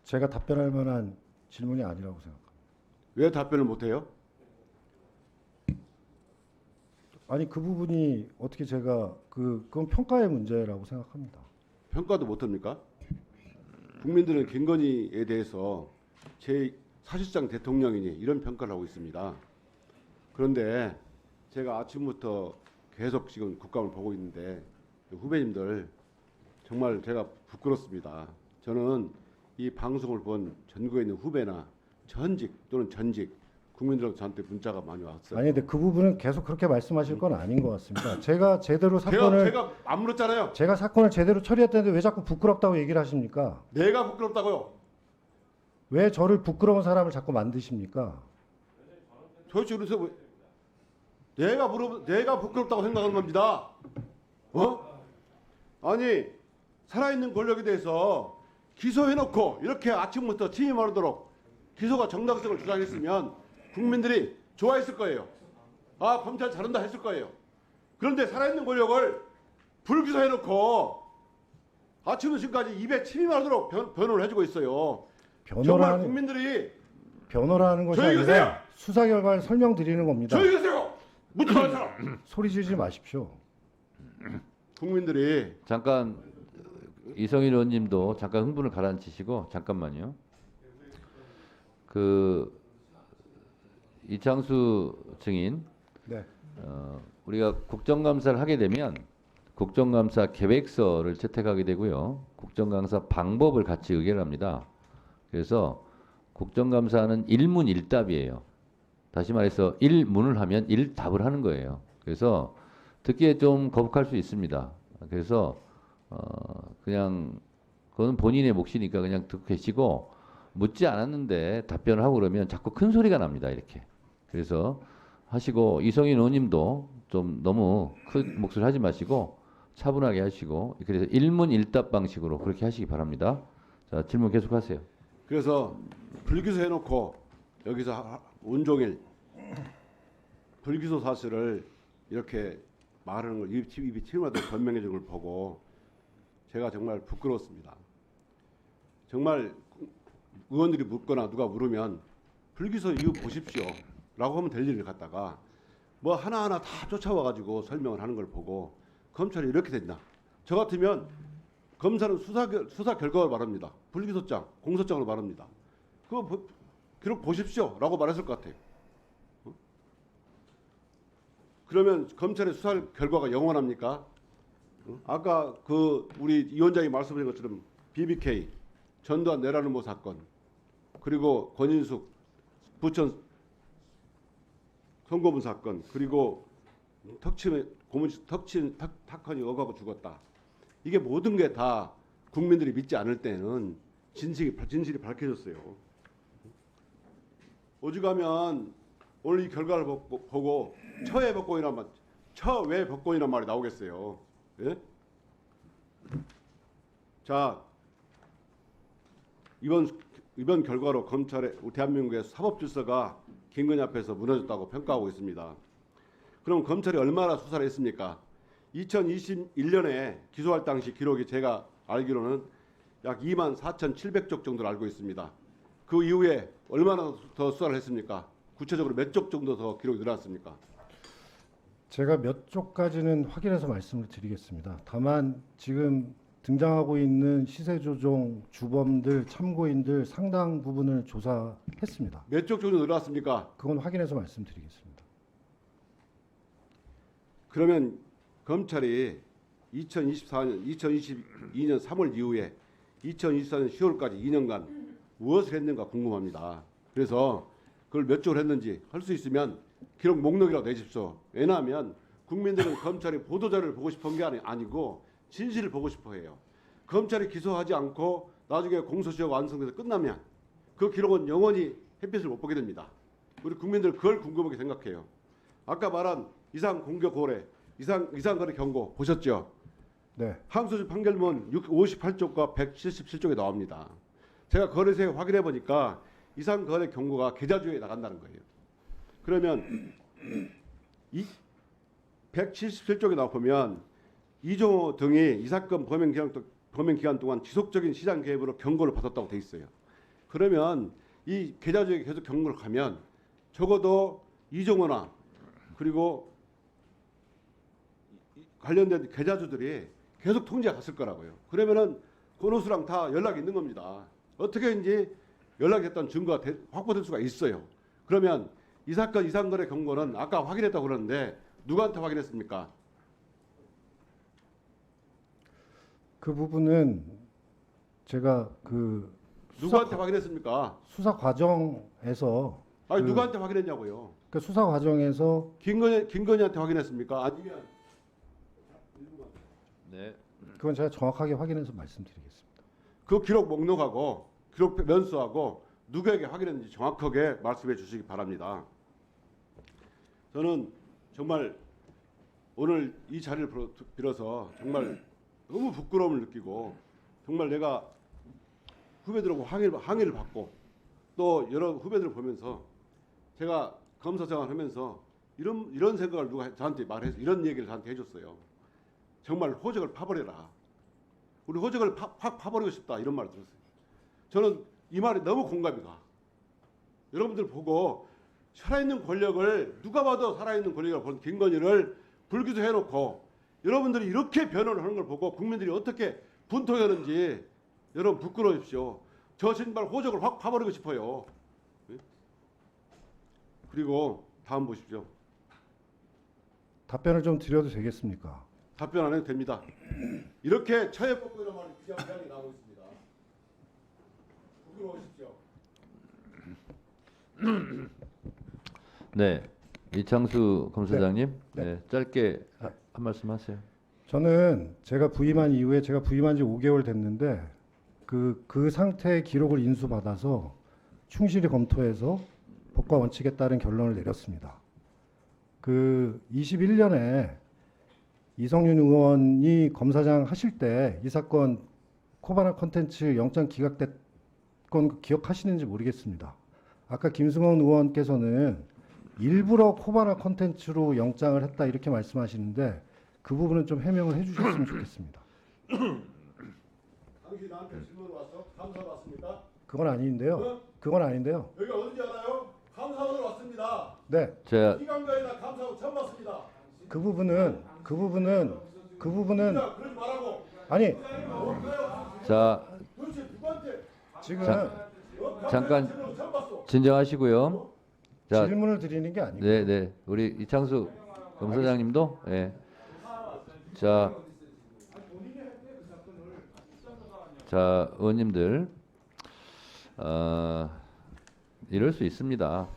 제가 답변할 만한 질문이 아니라고 생각합니다. 왜 답변을 못해요? 아니 그 부분이 어떻게 제가 그건 평가의 문제라고 생각합니다. 평가도 못합니까? 국민들은 김건희에 대해서 제 사실상 대통령이니 이런 평가를 하고 있습니다. 그런데 제가 아침부터 계속 지금 국감을 보고 있는데 후배님들 정말 제가 부끄럽습니다. 저는 이 방송을 본 전국에 있는 후배나 전직 또는 전직 국민들하고 저한테 문자가 많이 왔어요. 아니 근데 그 부분은 계속 그렇게 말씀하실 건 아닌 것 같습니다. 제가 제대로 사건을 제가 안 물었잖아요. 제가 사건을 제대로 처리했다는데 왜 자꾸 부끄럽다고 얘기를 하십니까? 내가 부끄럽다고요. 왜 저를 부끄러운 사람을 자꾸 만드십니까? 도대체 그래서 내가 부끄럽다고 생각하는 겁니다. 어? 아니 살아있는 권력에 대해서 기소해놓고 이렇게 아침부터 침이 마르도록 기소가 정당성을 주장했으면 국민들이 좋아했을 거예요. 아 검찰 잘한다 했을 거예요. 그런데 살아있는 권력을 불기소해놓고 아침부터 지금까지 입에 침이 마르도록 변호를 해주고 있어요. 정말 국민들이 변호라는 것이 조용히 아니라 하세요. 수사 결과를 설명드리는 겁니다. 조용히 하세요. 묻지마 사람. 소리 지르지 마십시오. 국민들이 잠깐 이성일 의원님도 잠깐 흥분을 가라앉히시고 잠깐만요. 그 이창수 증인, 네. 우리가 국정감사를 하게 되면 국정감사 계획서를 채택하게 되고요. 국정감사 방법을 같이 의결을 합니다. 그래서 국정감사는 일문일답이에요. 다시 말해서 일문을 하면 일답을 하는 거예요. 그래서 듣기에 좀 거북할 수 있습니다. 그래서 그냥 그건 본인의 몫이니까 그냥 듣고 계시고 묻지 않았는데 답변을 하고 그러면 자꾸 큰 소리가 납니다. 이렇게. 그래서 하시고 이성인 의원님도 좀 너무 큰 목소리 하지 마시고 차분하게 하시고 그래서 일문일답 방식으로 그렇게 하시기 바랍니다. 자, 질문 계속하세요. 그래서 불기소 해놓고 여기서 온종일 불기소 사실을 이렇게 말하는 걸 입이 튀마다 변명해 주는 걸 보고 제가 정말 부끄러웠습니다. 정말 의원들이 묻거나 누가 물으면 불기소 이유 보십시오 라고 하면 될 일을 갖다가 뭐 하나하나 다 쫓아와가지고 설명을 하는 걸 보고 검찰이 이렇게 됐나. 저 같으면 검사는 수사 결과를 말합니다. 불기소장, 공소장으로 말합니다. 그거 기록 보십시오 라고 말했을 것 같아요. 그러면 검찰의 수사 결과가 영원합니까? 아까 그 우리 이 원장이 말씀하신 것처럼 BBK, 전두환 내라는모 사건, 그리고 권인숙 부천 송고문 사건, 그리고 턱친 탁헌이 억하고 죽었다. 이게 모든 게 다 국민들이 믿지 않을 때는 진실이 밝혀졌어요. 오죽하면 오늘 이 결과를 보고 처외 복권이란 말이 나오겠어요. 예? 자, 이번 결과로 대한민국의 사법 질서가 김건희 앞에서 무너졌다고 평가하고 있습니다. 그럼 검찰이 얼마나 수사를 했습니까? 2021년에 기소할 당시 기록이 제가 알기로는 약 24,700쪽 정도를 알고 있습니다. 그 이후에 얼마나 더 수사를 했습니까? 구체적으로 몇 쪽 정도 더 기록이 늘어났습니까? 제가 몇 쪽까지는 확인해서 말씀을 드리겠습니다. 다만 지금 등장하고 있는 시세조종 주범들, 참고인들 상당 부분을 조사했습니다. 몇 쪽 정도 늘어났습니까? 그건 확인해서 말씀드리겠습니다. 그러면 검찰이 2022년 3월 이후에 2024년 10월까지 2년간 무엇을 했는가 궁금합니다. 그래서 그걸 몇 쪽을 했는지 할 수 있으면 기록 목록이라도 내십시오. 왜냐하면 국민들은 검찰이 보도자료를 보고 싶은 게 아니고 진실을 보고 싶어 해요. 검찰이 기소하지 않고 나중에 공소시효가 완성돼서 끝나면 그 기록은 영원히 햇빛을 못 보게 됩니다. 우리 국민들 그걸 궁금하게 생각해요. 아까 말한 이상 공격 고래, 이상거래 경고 보셨죠? 네. 항소심 판결문 58쪽과 177쪽에 나옵니다. 제가 거래소에 확인해 보니까 이상거래 경고가 계좌주에 나간다는 거예요. 그러면 이 177쪽에 나오면 이종호 등이 이 사건 범행 범행 기간 동안 지속적인 시장 개입으로 경고를 받았다고 돼 있어요. 그러면 이 계좌주에게 계속 경고를 가면 적어도 이종호나 그리고 관련된 계좌주들이 계속 통지가 갔을 거라고요. 그러면은 권오수랑 다 연락이 있는 겁니다. 어떻게든지 연락했던 증거가 확보될 수가 있어요. 그러면 이 사건 이상거래 경고는 아까 확인했다고 그러는데 누구한테 확인했습니까? 그 부분은 제가 그 누구한테 확인했습니까? 수사 과정에서 아니 그- 누구한테 확인했냐고요? 그 수사 과정에서 김건희한테 확인했습니까? 아니면 네. 그건 제가 정확하게 확인해서 말씀드리겠습니다. 그 기록 목록하고 기록 면수하고 누구에게 확인했는지 정확하게 말씀해 주시기 바랍니다. 저는 정말 오늘 이 자리를 빌어서 정말 너무 부끄러움을 느끼고 정말 내가 후배들하고 항의를 받고 또 여러 후배들을 보면서 제가 검사 생활하면서 이런 생각을 누가 저한테 말해서 이런 얘기를 저한테 해줬어요. 정말 호적을 파버려라. 우리 호적을 파버리고 싶다 이런 말을 들었어요. 저는 이 말이 너무 공감이 가. 여러분들 보고 살아있는 권력을 누가 봐도 살아있는 권력이라고 보는 김건희를 불기소해놓고 여러분들이 이렇게 변호를 하는 걸 보고 국민들이 어떻게 분통하는지 여러분 부끄러우십시오. 저 신발 호적을 확 파버리고 싶어요. 그리고 다음 보십시오. 답변을 좀 드려도 되겠습니까? 답변 안 해도 됩니다. 이렇게 처해법이라는 말이 비장하게 나오고 있습니다. 부끄러우십시오. 네. 이창수 검사장님, 네. 네. 짧게 한 말씀 하세요. 저는 제가 부임한 이후에 제가 부임한 지 5개월 됐는데 그 상태의 기록을 인수받아서 충실히 검토해서 법과 원칙에 따른 결론을 내렸습니다. 그 21년에 이성윤 의원이 검사장 하실 때 이 사건 코바나 콘텐츠 영장 기각됐건 기억하시는지 모르겠습니다. 아까 김승원 의원께서는 일부러 코바나 콘텐츠로 영장을 했다 이렇게 말씀하시는데 그 부분은 좀 해명을 해주셨으면 좋겠습니다. 당신 나한테 질문 왔어? 감사 왔습니까? 그건 아닌데요. 그건 아닌데요. 여기 어딘지 알아요? 감사원으로 왔습니다. 네, 제가 이강가에다 감사원 처음 왔습니다. 그 부분은 자, 그러지 말라고. 아니 자 도대체 누구한테? 지금 잠깐 질문 처음 봤어. 진정하시고요. 자, 질문을 드리는 게 아니고 네, 네. 우리 이창수 검사장님도 예. 자, 의원님들 이럴 수 있습니다.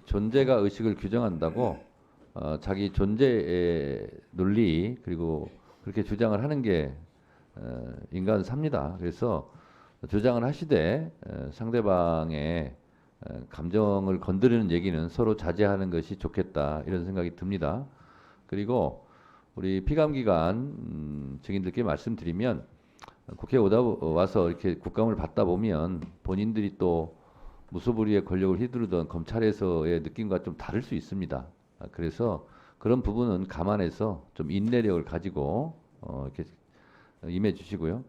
존재가 의식을 규정한다고 자기 존재의 논리 그리고 그렇게 주장을 하는 게 인간 삽니다. 그래서 주장을 하시되 상대방의 감정을 건드리는 얘기는 서로 자제하는 것이 좋겠다 이런 생각이 듭니다. 그리고 우리 피감기관 증인들께 말씀드리면 국회에 와서 이렇게 국감을 받다 보면 본인들이 또 무소불위의 권력을 휘두르던 검찰에서의 느낌과 좀 다를 수 있습니다. 그래서 그런 부분은 감안해서 좀 인내력을 가지고 이렇게 임해 주시고요.